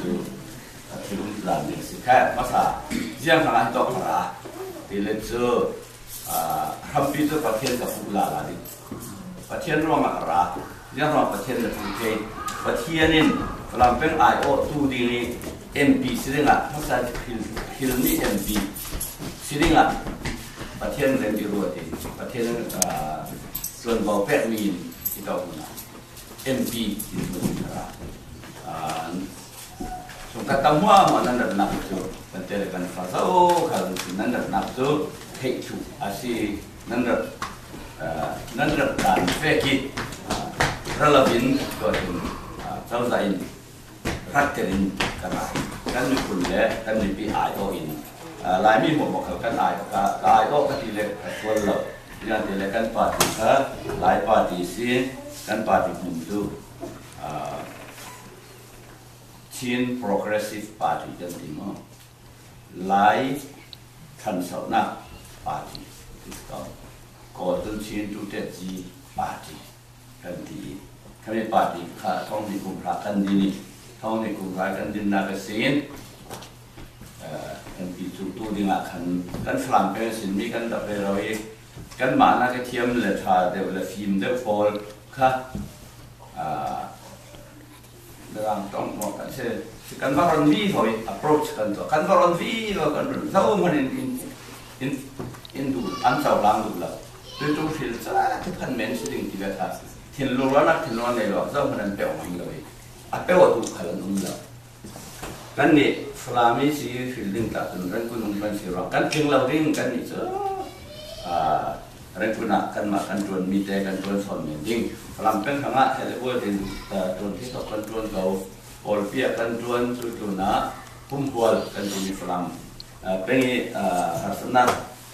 จูที่รุ่งหลังนี่สิแค่ภาษาเจียงทางอันตกระที่เล่นจูทำปีตัวประเทศกับฟุลาลาดิประเทศรวมอักระเจียงรวมประเทศในกรุงเทพประเทศนี้ลำเป็นIOตูดีนี่ MP สิ่งละภาษาฮิลนี่ MP สิ่งละประเทศเรียนดีรู้ดีประเทศส่วนบ่าวแปดมีที่เราพูดนะ MP ที่เราพูดนะสงครามหัวมันนั่นนับจูเป็นเจริญกันภาษาโอ้เขานั่นนับจูเฮจูอาศัยนั่นการเฟกิระลับินก็ถึงเจ้าใจรักกันกันกันมีคุณเล่กันมีปีอายโตอินหลายมีหัวบอกเขากันอายโตกันทีเล็กส่วนเราอย่างทีเล็กกันปาร์ตี้หลายปาร์ตี้สิกันปาร์ตี้มุมดูChin Progressive Party จังที่มั้งหลายทันสาวนักปาร์ตี้ที่ก่อตั้งชินจุดเด็ดจีปาร์ตี้กันที่เขาไม่ปาร์ตี้ข้าท้องในกลุ่มพระกันดีนี่ท้องในกลุ่มพระกันดินนาเกษตรกันที่จุดตู้ดิ่งอ่ะกันฝรั่งเป็นสิ่งมีกันดับเบิลเลยกันมาหน้าเทียมเลยท่าเดี๋ยวเลยฟิล์มเดี๋ยวฟอลค่ะดังต้องบอกกันเช่นกันว่ารันวีเขา approach กันตัวกันว่ารันวีเรากันเท่ามันin ดูอันเจ้าหลังดูแล้วดูตรงฟิลซ่าที่พันเมนสิ่งที่แบบทิ้งล้วนนักทิ้งล้วนในหลอดเจ้ามันเปรี้ยวมันเลยอ่ะเปรี้ยวถูกขลังนุ่มแล้วกันนี่ฟลามิซีฟิลลิ่งตัดจนเรื่องคุณนุ่มเป็นสิ่งรองกันทิ้งเราดิ้งกันนี่เจ้าเรื่องคุณนักกันมากันจวนมีแต่กันจวนสอนเหมือนดิ้งฟลามเป็นข้างอ่ะเห็นว่าเป็นจวนที่ตกกันจวนเขาโอลเปียกันจวนจุดจุนะพุ่มพวงกันจวนมีฟลามเป็นหัศนัก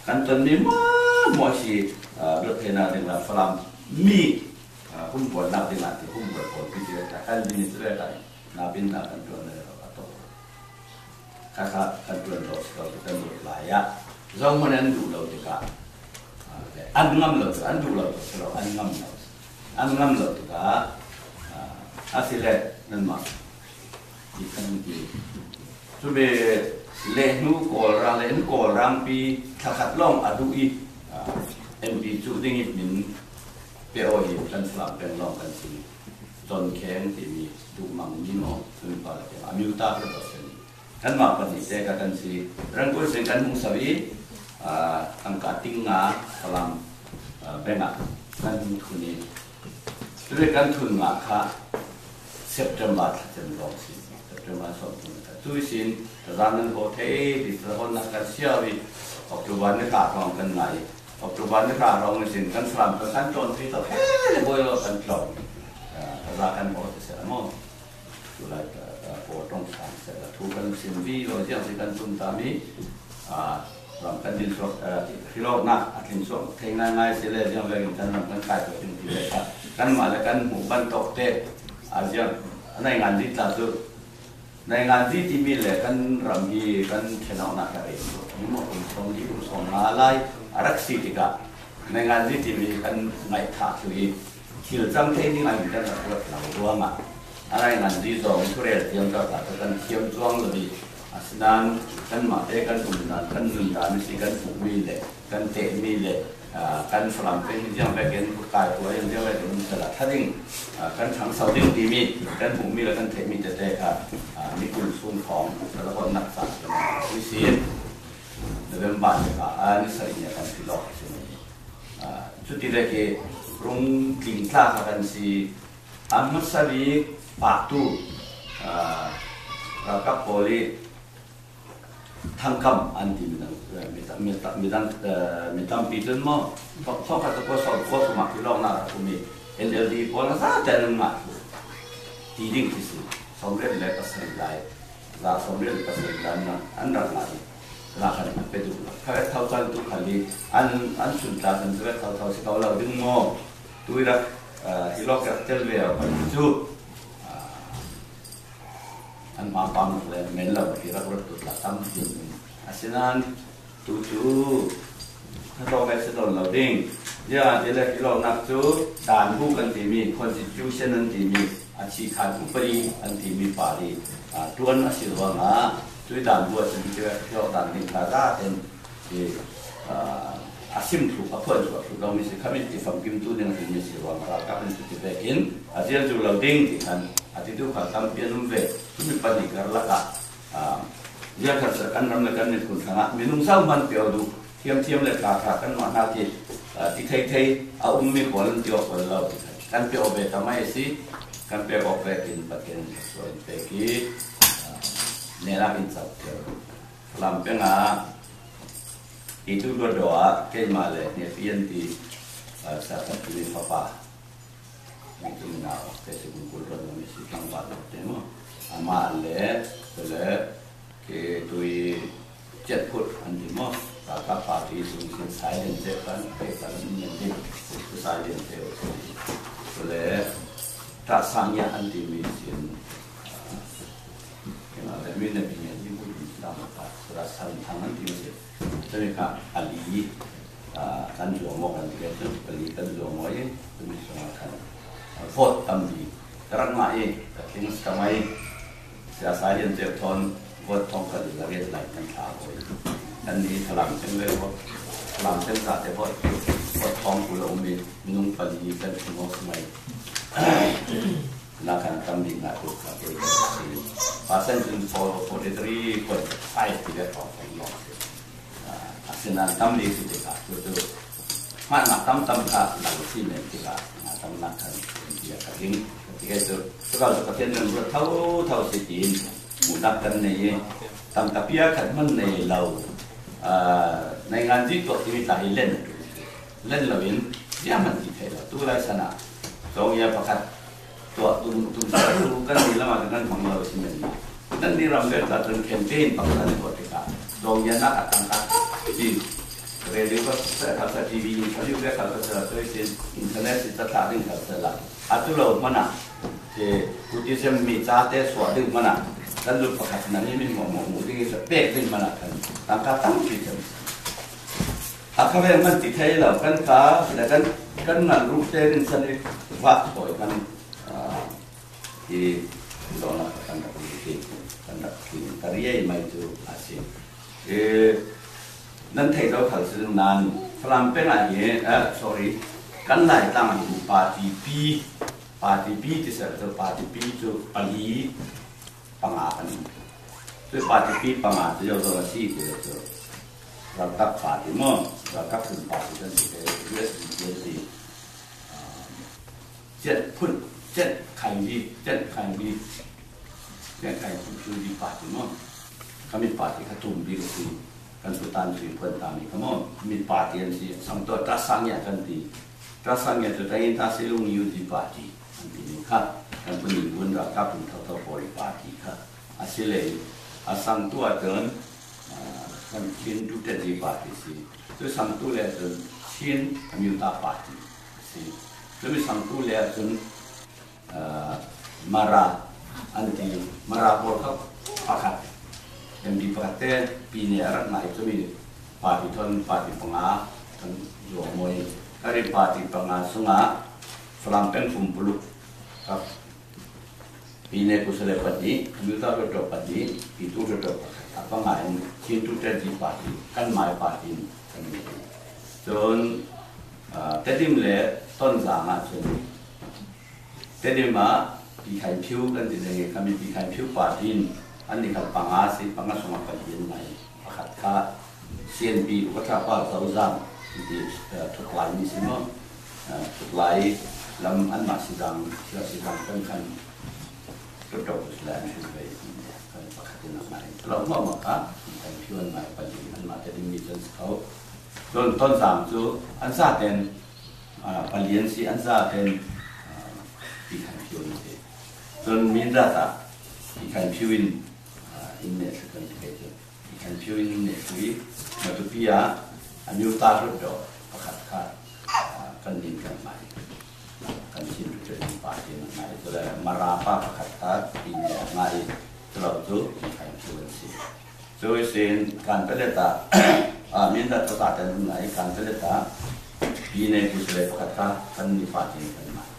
กันจนมีมั่วชีรถเทน่าเรื่องฟลามมีพุ่มพวงนับเรื่องที่พุ่มพวงคนพิจารณากันดินิสเรตัยนับเป็นนับกันจวนเลยเราต้องข้ากันจวนเราเราเป็นบทหลายอ่ะเราไม่ได้ดูเราดีกว่าอันงามเราอันดูเราเราอันงามเราดีกว่าอาศัยเล่นั่นมาที่กันที่สุดเบเล่นูโกลรังปีถ้าขัดล่องอดูอีMP จุดนี้มินเปโอหิกันสลับเป็นล่องกันสิจนแข็งที่มีดูมังมิโนซึ่งพอแล้วอามิวตาเป็นตัวเองกันมาปฏิเสธกันสิเรื่องกุศลกันมุสวิangkat tinggal dalam benak dan tuni. Jadi kan tun maka September September tuisin ranan hotel di tahun nak siawi Oktober ni karong kan nai Oktober ni karong ni kan selam kan jon kita boleh kan jon rakan hotel selama sulai potong sang tu kan simbi lo yang kan tun tamiลำกันดินสวกที่โลกนักดินสวกเทง่ายๆเสียเลยยังเลยกันลำกันกายตัวจริงที่เลยครับกันมาแล้วกันหมู่บ้านตกเตะอาจจะในงานที่ตัดสุดในงานที่มีเลยกันรำยีกันเชนเอาหนักอะไรนี่หมดตรงที่ส่งมาไล่รักสิทธิ์กันในงานที่มีกันในขาดที่คิลจังเทนี่งานที่เราเปิดเราร่วมอะไรงานที่ส่งทุเรศยังจะตัดกันเที่ยวจ้วงเลยsedang kan mate kan kemudian kan nundan si kan mile kan te mile kan flamping yang bagian kai tua yang dia bagian salah tading kan chang sau ding di mi kan bung mi kan te mi te te ka mi kul sun khongแล้วก็นักสัตว์วิเศษเรื่องบ้านก็นี่ใส่เนี่ยกันที่หลอกใช่ไหมจุดที่แรกคือรุ่งกิ่งท่ากันสิอันมัสลีปากตู้เรากับโพลีทางคำอันที่มีตั้งปีจนมั้งพอเขาจะก็สอบข้อสมัครที่ลองน่าจะมี NLD พอแล้วซะแต่นั่นมาที่ดิ่งที่สุดสมเด็จเลยก็เสร็จได้ลาสมเด็จก็เสร็จได้นั่นอันรักหลายราคาเนี่ยไปดูถ้าเท่ากันทุกขันดีอันสุดท้ายมันจะเท่าสิเขาเราดึงมอตัวรักที่เราเจอเรียวไปจุดอันมาปั๊มเลยเมนเราที่เรารถตุลาตั้มอยู่อาศัยนั้นจู่ถ้าเราไปสะดวกเราดิ้งย่าที่เรานับจู่ด่านผู้กันที่มี constitution นั้นที่มี อาชีพอุปริอันที่มีปารีตัวนอาชีพว่างาด้วยด่านบัวจะมีเจ้าด่านนินทาราเป็นที่อาชีพถูกเพื่อนถูกเรามีสิ่งที่มีที่ฟังกิมตู้เนี่ยมีสิ่งว่างเราก็เป็นสิ่งที่เบกินอาจจะจุดเราดิ้งที่กันอาจจะดูความทำเปลี่ยนนุ่มเวทุกมีปฏิกิริยาละยาขัดสกันรำเนินกันในคุณธนามีนุ่มเศร้ามันเปียวดูเทียมเลยกากันมาหน้าที่ที่ไทยเอามีคนเดียวคนเรากันเปียวเบทำไมสิกันเปียวเบกินปะกินส่วนเบกีเนรักอินสับเดียวลำเป็นitu berdoa ke male ne pianti saat pilih papa itu menau ke sebungkul dan misi kang baru temo amale bele ke tui jet put andimo kakak parti sungsin silent kan ke kan menjadi silent bele tak sangya anti misin kenapa mina binya ibu sama tak rasa tangan misin jadi kak Ali kan jual kan juga tu beli kan jual moye tu mesti makan vote tambi kerana mai tapi sekarang siasa yang terton vote tongkat lagi lagi kan tahu dan ni selam sendiri vote selam sendiri tak vote tong pulau minum pagi kan semua semai nak kan tambi nak tu pakai pasal tu 43.5 tidak tahu senang tam di situ kan, itu mana tam kah lalu sini kita tam nak kan dia kering ketika itu kalau ketika yang tahu sedih mudah kan ni tam tapi ya kan mana lalu ngaji tu ini tak len lawin dia mandi kalau tu lah sana so ya pakat tu kan di lama dengan pengelola sini dan di ramai datang campaign pakai politika dong ya nak angkat di radio kalau TV juga kalau di internet kita tak ada kalau atau lo mana di uji semi cate suatu mana lalu pakai nani ini mau di sepek di mana kan angkatan kita akhirnya man dikai lo kan kah kan naruh terin sendiri waktu kan di zona kan karya yang itu asingนั่นเท่าเขาสื่อนั้นฝรั่งเป็นอะไรsorry กันหลายตั้งอยู่ปาร์ตี้ปีที่สุดคือปาร์ตี้ปีจุปลีปังอากันคือปาร์ตี้ปีปังอาจะยอดตัวสี่ที่สุดเราตักปาร์ตี้มั่งเราตักถึงปาร์ตี้กันสิเรื่องสิเจ็ดใครดีคือดีปาร์ตี้มั่งเขามีปาร์ตี้เขาทุ่มดีก็คือkan sultan sih pertama kamu mit parti yang sih sampai terasangnya kan di terasangnya tu tadi tasih lu ngiu di parti ini kan kan penimbun rakap pun tahu poli parti kan hasilnya asam tu ada kan chin tu jadi parti sih tu sam tu le tu chin kami tak parti sih tu sam tu le tu marah anti marah polkap pakat yang dipakai piniaran nah itu mi parti pengah kan jual moy dari parti pengah sunga Flampen kumpul kap pine kusele padi kita betul padi itu betul apa ngain cintu terdi parti kan mai parti kan John tadi mele ton zama John tadi ma dikai piu kan di kami dikai piu partiอันนี้ครับปังอาสิปังอาสมัครเรียนใหม่ขัดขาCNP วัฒนธรรมสาวจังที่ทุกหลายมีสิมั้งทุกหลายลำอันมาสิดังกันกันกระโดดแล้วช่วยกันประคับนักใหม่เราว่ามาครับการพิจารณาใหม่ปัจจุบันมาจะได้มีจนเขาจนต้นสามจูอันซาเต็นปเรียนสิอันซาเต็นที่การพิจารณาจนมีรัฐที่การพิจารณาini sekarang itu, ikan piu ini kui, matu pia, anu taruh do, pakat kan tinggal mai, kan sini jadi pasti mai, itu lah marapa pakat ini mai, terlalu tu ikan piu ini, so isin kan pelita, minta tetap dan mai kan pelita, ini kusle pakat kan di pasti kan mai,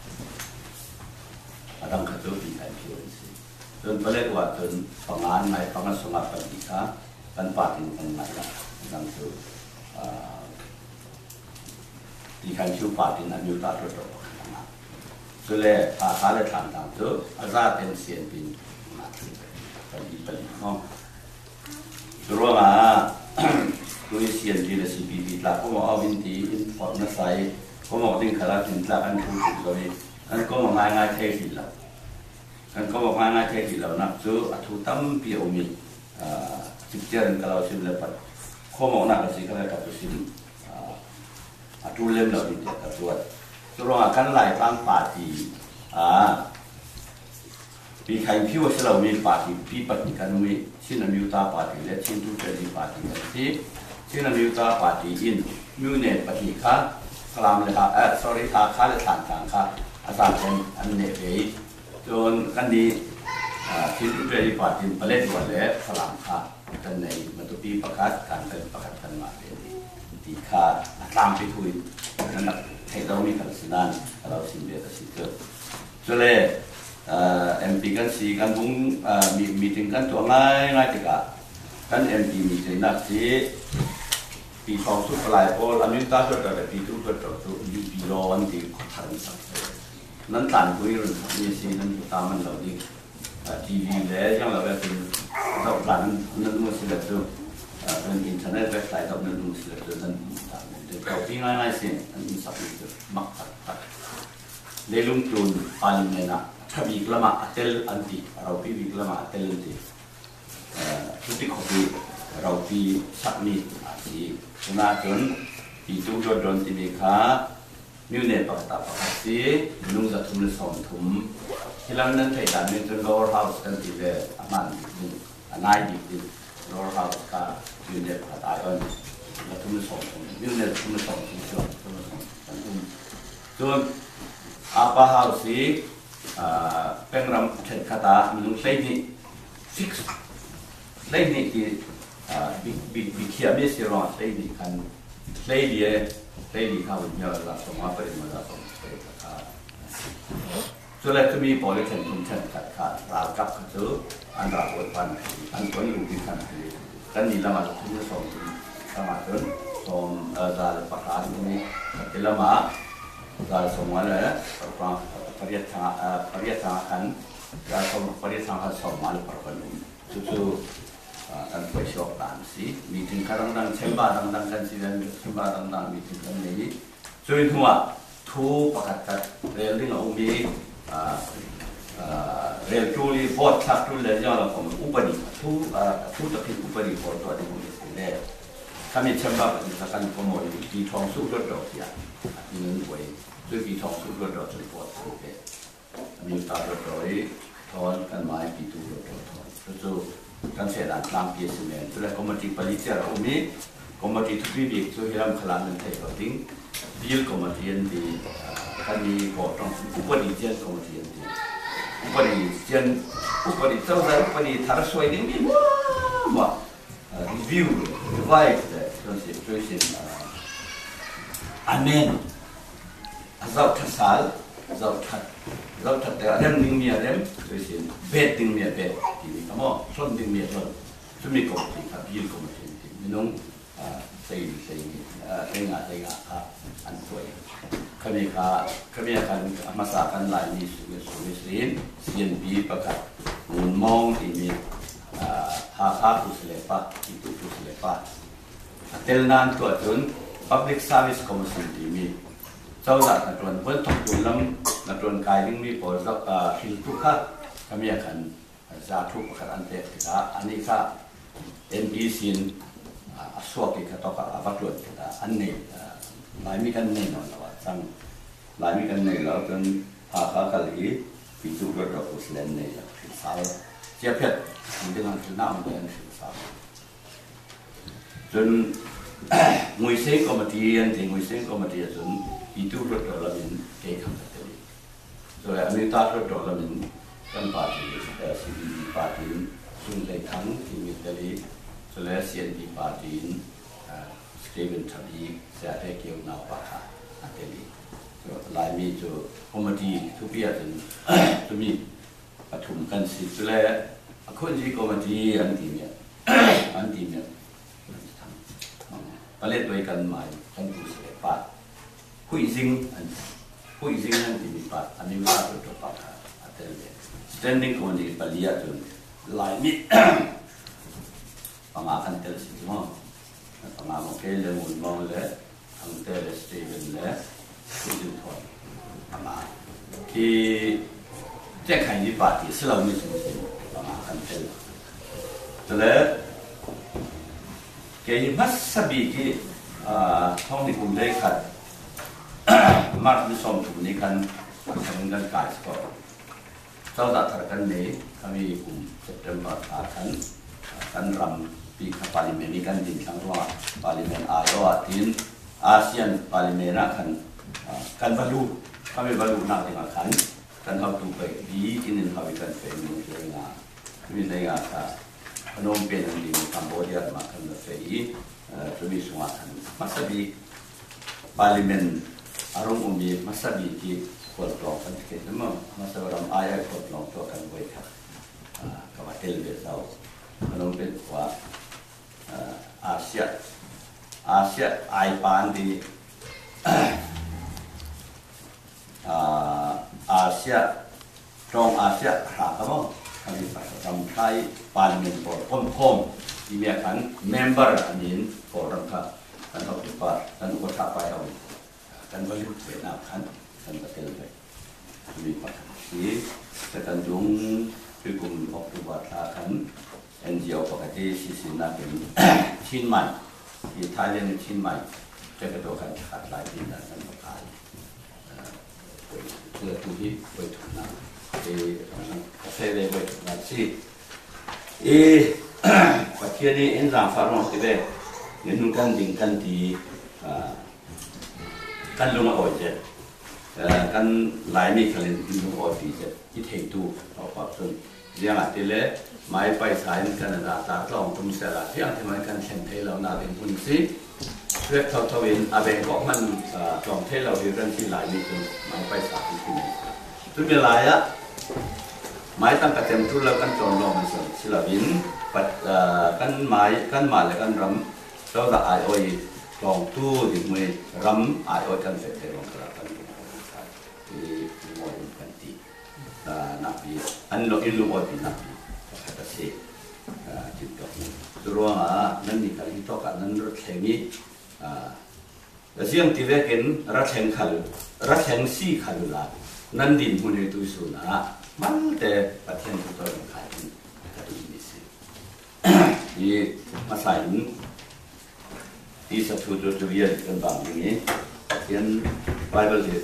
ดังขัดตัวปีกันพิวสิจนประเด็นว่าจนฟังงานในฟังงานสมัครกันดีค่ะกันปาตินกันไหนละดังตัวปีกันพิวปาตินอันยูตาตัวโตส่วนเลยอาคาเลยทางต่างตัวอาซาเป็นเสียนปินมาถึงกันดีไปเลยน้องตัวว่าตัวเสียนปินเลยสิปีปีละก็มาเอาวินตีอินพอร์ตมาใส่ก็มาดึงขลังถึงละอันทุกข์เลยอันก็มาง่ายๆเท่สิละอันก็มาง่ายๆเท่สิละนักจูอัตุตั้มปีอมีจิตเจริญกับเราสิเลยปัดข้อมูลนักสิกันเลยกับตัวสิอัตุเล่มเราดิกับตัวตัวเรากันหลายบางปาร์ตี้ปีใครพิวเรามีปาร์ตี้ปีปฏิกันมีชินามิวตาปาร์ตี้และชินทุเจดีปาร์ตี้กันที่ชินามิวตาปาร์ตี้อินมิวเนตปฏิค่ะ คลามเลยค่ะsorry ค่ะค่าเลยฐานกลางค่ะอาจารย์เป็นอันเนเบย์จนกันดีที่ทุเรียนปาร์ตี้ประเด็นวันแล้วคลามค่ะกันในมันตุปีประกาศการเป็นประกาศกันมาเป็นดีค่ะตามไปคุยนั่นแหละให้เรามีการสื่อสารเราสิ่งเดียวกับสิ่งเดิมจนเลยMP กันสี่กันบุ้งมีถึงกันตัวง่ายติกะกัน MP มีถึงนักที่ปีทองสุดปลายพออันนี้ตาสุดแต่ปีทุกตัวตัวอยู่ปีรอวันที่ขทันสักนั้นต่างคุยเรื่องนี้สินั้นตามมันเราดิทีวีแล้วยังเราเป็นเราหลังนั้นมันสิเด็ดตัวเป็นอินเทอร์เน็ตเว็บไซต์เรานั้นมันสิเด็ดตัวนั้นเดี๋ยวเราพิจารณาสิอันนี้สับสนมักตัดเลี้ยงตุนปาลิเมนะถ้าวิกลมาอัตเลอันติเราพิวิกลมาอัตเลอันติทุกที่ขบีเราพิสักนิดสิขณะจนปีตุจดที่มีค่ามิวเนปตับปะสินุ่งจะทุ่มสองทุ่มที่เรานั้นไทยด้านนี้จน lower house กันที่เวอามันอันไหนดี lower house ก็มิวเนปตัดอ่อนแล้วทุ่มสองทุ่มมิวเนปทุ่มสองทุ่มส่วนทุ่มสองทุ่มส่วนอาปะ house สิเป็นรำเช็ดขาตามีนุ่งใส่นี่ fix ใส่นี่ที่บิเขียไม่เสียรอดใส่นี่กันใส่ดีเขาเนี่ยเราสมมติเป็นมาเราสมมติเป็นส่วนแรกจะมีบริษัททุ่มเช็ดขาดราวกับกระสืออันราวปันอันตัวอยู่ที่ขนาดนี้กันนี่ละมาทุ่มสองละมาจนสมจะประกาศตรงนี้ที่ละมาจะสมมติเลยฟังปริยัติทางกันจะสมปริยัติทางกันสมมาลประกันจู่กันไปชอบตามสิมีถึงการดังเชื่อมบ้านดังกันสิกันเชื่อมบ้านดังมีถึงกันนี้ส่วนที่ว่าทูประกาศเรื่องที่เรามีเรื่องทูรีบอดทักทูเลยเนี่ยเราผมอุปนิทูจะเป็นอุปนิพอตัวที่ผมจะเล่ถ้ามีเชื่อมบ้านเป็นสักการขโมยปีทองสู้รถดอกอย่างเงินไว้ด้วยปีทองสู้รถดอกจะปวดโอเคมีตาดอกทอนกันไม้ปีตูรถดอกทอนจู่กันเสียดายลำเปียสิเมนตัวแรกคอมมิตี้ผลิตจากอุมิคอมมิตี้ทุกปีส่วนที่เราขลังเงินไทยก็ทิ้งดีลคอมมิตี้อันดีกันมีขอต้องอุปนิเจนคอมมิตี้อันดีอุปนิเจ้าใจอุปนิทาร์สวยดิ้งมีว่ารีวิวรีไวท์แต่ส่วนเสียช่วยเสียอาเมนอาจารย์ทัศน์เราถัดแต่เรื่องดิ้งมีอะไรช่วยเสียเบ็ดดิ้งมีเบ็ดที่นี่ก็มั่งส่วนดิ้งมีส่วนช่วยมีคอมมิตี้ครับดีลคอมมิตี้มีน้องใส่งาอันสวยขณะการมาสากันหลายมีสุวิสินเสียนบีประกาศมุนมองที่มีหาผู้เสลปะที่ผู้เสลปะเทลนันตัวจน Public Service Commission ที่มีเจ้าหน้าที่เพิ่นทบทวนลำนักเรียนกายดิ้งมีผลจากหินทุกข์ขณะการจะทุกข์ประกาศอันเตะที่อันนี้ค่ะ NBCสวกิจต่อกับวัตถุอันนี้หลายมีกันแน่นอนว่าทั้งหลายมีกันแน่แล้วจนหาข้าวกะหรี่ปีจุกระดับอุสเลนเนี่ยถึงสาวเจี๊ยบเพชรมันเป็นอันที่น่ามันเป็นถึงสาวจนมวยเซ็งก็มาที่อันที่มวยเซ็งก็มาที่จนปีจุกระดับเราเป็นเอกคำตัดเลยส่วนอันนี้ตาระดับเราเป็นกันปาร์ตี้ซีดีปาร์ตี้ส่วนในทั้งที่มีแต่ลีส่วนเสียนดีปาร์ตี้สตีเวนทับยีเสียได้เกี่ยวกับปากอันเดีย หลายมีจะคอมเมดี้ทุกปีจนจะมีปฐมกันสิจุเลยคนที่คอมเมดี้อันที่เนี่ยก็เล่นด้วยกันใหม่กันผู้เสียปะผู้หญิงนั่นที่มีปะอันนี้ว่าตัวปะอันเดียว standing comedy ปะเลียจนหลายมีประมาณกันเตลสิมั้งประมาณโอเคเลยมุนมองเลยทางเตลสตีเวนเลยคุณจุนทอนประมาณที่แจ้งไขนิปาที่สเราไม่สมบูรณ์ประมาณกันเตลแต่แล้วเกี่ยมัสบีที่ท้องในกลุ่มได้ขัดมาร์คดิสอมกลุ่มนี้กันทำกันกายสกอร์เจ้าตัดกันนี้คำมีกลุ่มเซปเทมเบอร์กันรำปีพาร์ลิเมนต์กันดินทั้งว่าพาร์ลิเมนต์อาโยตินอาเซียนพาร์ลิเมนต์กันบรรลุคำมีบรรลุนักเรียนกันเขาถูกไปดีที่นั่นเขาเป็นเป็นมือเรื่องมีในงานพนมเปญในกัมพูชามาคันเฟย์จะมีสงครามมัสบีพาร์ลิเมนต์อารมณ์มีมัสบีที่คนกลองกันเกิดมั้งมัสบีรำอายคนกลองตัวกันไว้ครับกับเทลเวสเอาพนมเปญว่าอาเซียไอปานดีอาเซียตรงอาเซียหากันมั้งคำนี้ไปทำไทยพาร์ลิเมนต์พอพร้อมที่มีการเมมเบอร์อันนี้พอรังค่ะกันเขาเป็นpartกันอุปถัมภ์ไปเอากันบริษัทเวียดนามกันประเทศเลยมีปัจจัยที่จะกันจุงคือกลุ่มออกตัววัฒนธรรม NGO ปกติสิ่งนั้นเป็นชิ้นใหม่ที่ไทยเรียนชิ้นใหม่จะกระโดดกันขาดหลายปีนั้นกันประกาศเพื่อทุกที่ไปถูกนะที่เซเลไปถูกนะสิปัจจัยนี้เอ็นรางฟาร์มที่เป็นเงินกันดิ่งกันที่กันลงมาอ่อยเจ็ดกันหลายมีคะแนนลงอ่อยที่เจ็ดที่เทตูเอาความสนเรื่องอะไรเล่ไม่ไปสายกันนะตาตองทุ่มเสียละที่อันที่มันกันเช่นเทเราหน้าเป็นพุ่นสิเรื่องเขาทวินอาเบงก็มันตองเทเราเรื่องที่หลายมีคนไม่ไปสายที่นี่ทุกเวลาอะไม่ตั้งแต่เต็มทุนแล้วกันจนลงมันส่วนศิลปินปัดกันไม้กันมาแล้วกันรำเราจะไอโอยลองตู้ดิมือรำไอโอยกันเสร็จลงกระกันที่มวยกันตีนับปีอันเราอินลูกปีนับปีก็จะเสียจิตกับตัวนั่นนี่การที่ต้องการนั้นรถแข่งนี้แล้วเสียงที่เรียกกันรถแข่งขันรถแข่งสี่ขันละนั่นดินมันอยู่ตัวสุนัขมันแต่ประเทศทุกตัวมันขายกันดูนี่สินี่มาใส่ที่สัตว์ตัวเวียนกันบางอย่างนี้เขียนไบเบิลที่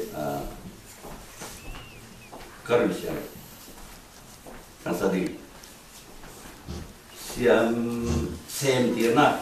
กระดิ่งเสียงภาษาดีเสียงเซมที่นั่น